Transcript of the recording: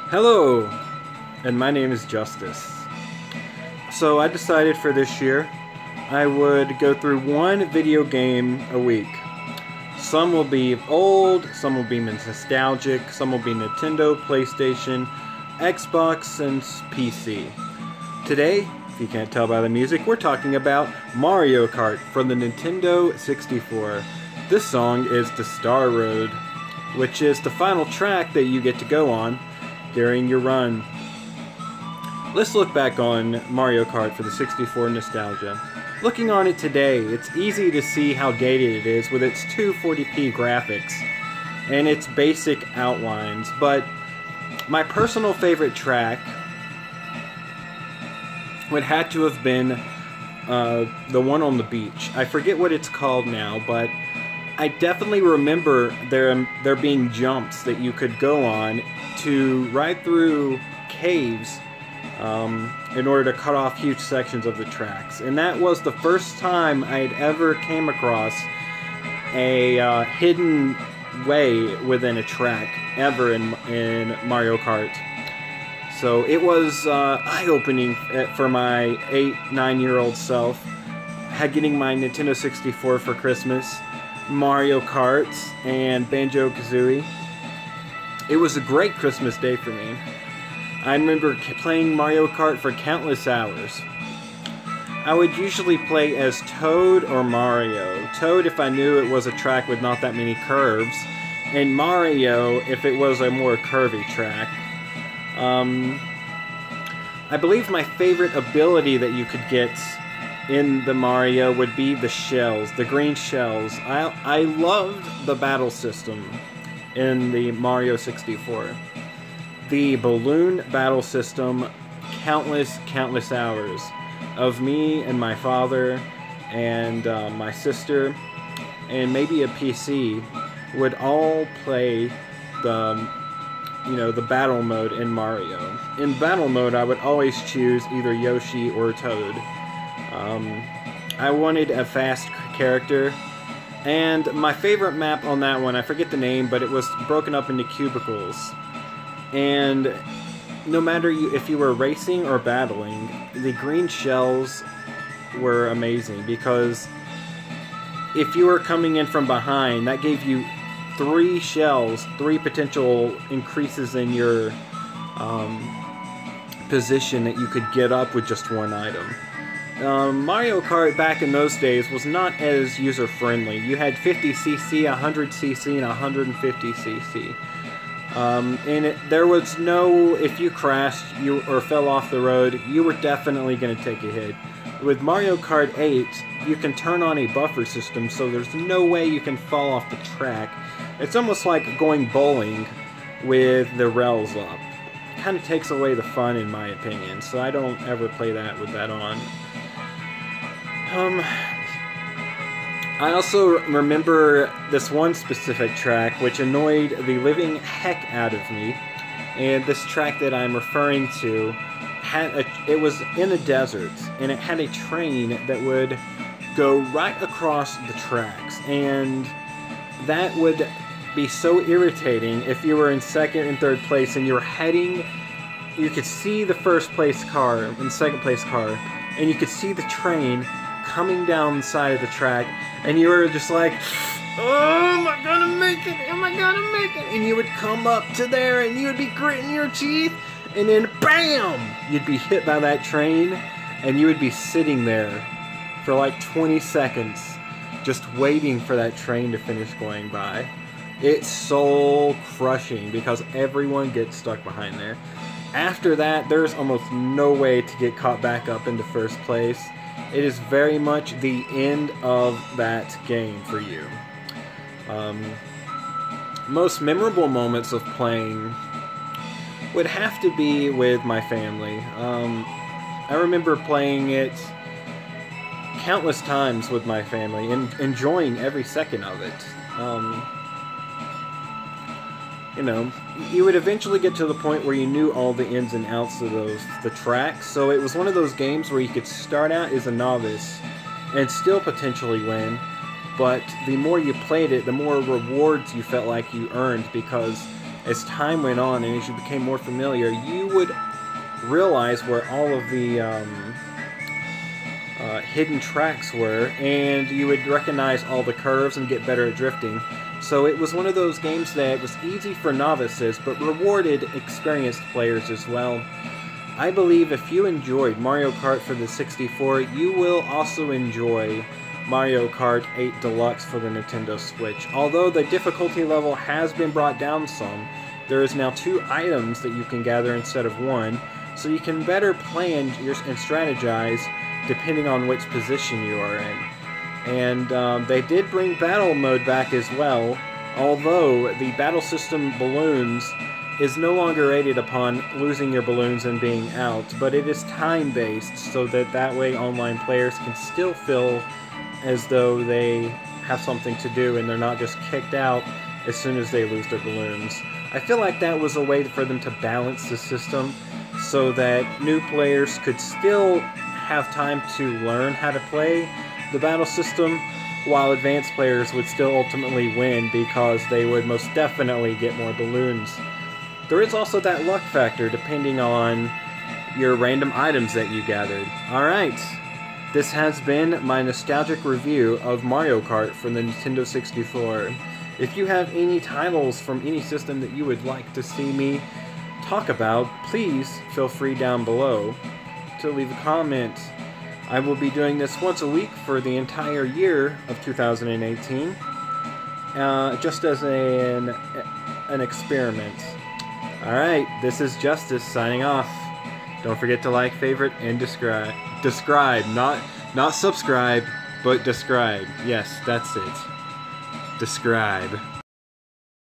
Hello, and my name is Justice. So I decided for this year I would go through one video game a week. Some will be old, some will be nostalgic, some will be Nintendo, PlayStation, Xbox, and PC. Today, if you can't tell by the music, we're talking about Mario Kart from the Nintendo 64. This song is The Star Road, which is the final track that you get to go on during your run. Let's look back on Mario Kart for the 64 nostalgia. Looking on it today, it's easy to see how dated it is with its 240p graphics and its basic outlines, but my personal favorite track would have to have been the one on the beach. I forget what it's called now, but I definitely remember there being jumps that you could go on to ride through caves in order to cut off huge sections of the tracks. And that was the first time I'd ever came across a hidden way within a track ever in Mario Kart. So it was eye-opening for my 8-9-year-old self. Getting my Nintendo 64 for Christmas, Mario Kart, and Banjo-Kazooie. It was a great Christmas day for me. I remember playing Mario Kart for countless hours. I would usually play as Toad or Mario. Toad if I knew it was a track with not that many curves, and Mario if it was a more curvy track. I believe my favorite ability that you could get in the Mario would be the shells, the green shells. I loved the battle system in the Mario 64. The balloon battle system, countless hours of me and my father and my sister and maybe a PC would all play the battle mode in Mario. In battle mode, I would always choose either Yoshi or Toad. I wanted a fast character, and my favorite map on that one, I forget the name, but it was broken up into cubicles. And no matter if you were racing or battling, the green shells were amazing, because if you were coming in from behind, that gave you 3 shells, 3 potential increases in your position that you could get up with just one item. Mario Kart back in those days was not as user-friendly. You had 50cc, 100cc, and 150cc. And there was no, if you crashed or fell off the road, you were definitely going to take a hit. With Mario Kart 8, you can turn on a buffer system, so there's no way you can fall off the track. It's almost like going bowling with the rails up. It kind of takes away the fun, in my opinion, so I don't ever play that with that on. I also remember this one specific track which annoyed the living heck out of me, and this track that I'm referring to it was in a desert, and it had a train that would go right across the tracks, and that would be so irritating if you were in second and third place and you were heading, you could see the first place car and second place car, and you could see the train coming down the side of the track, and you were just like, oh, am I gonna make it? Am I gonna make it? And you would come up to there and you would be gritting your teeth, and then BAM! You'd be hit by that train, and you would be sitting there for like 20 seconds just waiting for that train to finish going by. It's soul crushing because everyone gets stuck behind there. After that, there's almost no way to get caught back up into first place. It is very much the end of that game for you. Most memorable moments of playing would have to be with my family. I remember playing it countless times with my family and enjoying every second of it. You would eventually get to the point where you knew all the ins and outs of the tracks, so it was one of those games where you could start out as a novice and still potentially win, but the more you played it, the more rewards you felt like you earned, because as time went on and as you became more familiar, you would realize where all of the hidden tracks were, and you would recognize all the curves and get better at drifting. So it was one of those games that was easy for novices, but rewarded experienced players as well. I believe if you enjoyed Mario Kart for the 64, you will also enjoy Mario Kart 8 Deluxe for the Nintendo Switch. Although the difficulty level has been brought down some, there is now 2 items that you can gather instead of 1, so you can better plan and strategize depending on which position you are in. And they did bring battle mode back as well, although the battle system balloons is no longer rated upon losing your balloons and being out, but it is time-based, so that way online players can still feel as though they have something to do and they're not just kicked out as soon as they lose their balloons. I feel like that was a way for them to balance the system so that new players could still have time to learn how to play the battle system, while advanced players would still ultimately win because they would most definitely get more balloons. There is also that luck factor depending on your random items that you gathered. Alright, this has been my nostalgic review of Mario Kart for the Nintendo 64. If you have any titles from any system that you would like to see me talk about, please feel free down below to leave a comment. I will be doing this once a week for the entire year of 2018, just as an experiment. Alright, this is Justice signing off. Don't forget to like, favorite, and describe. Not subscribe, but describe. Yes, that's it. Describe.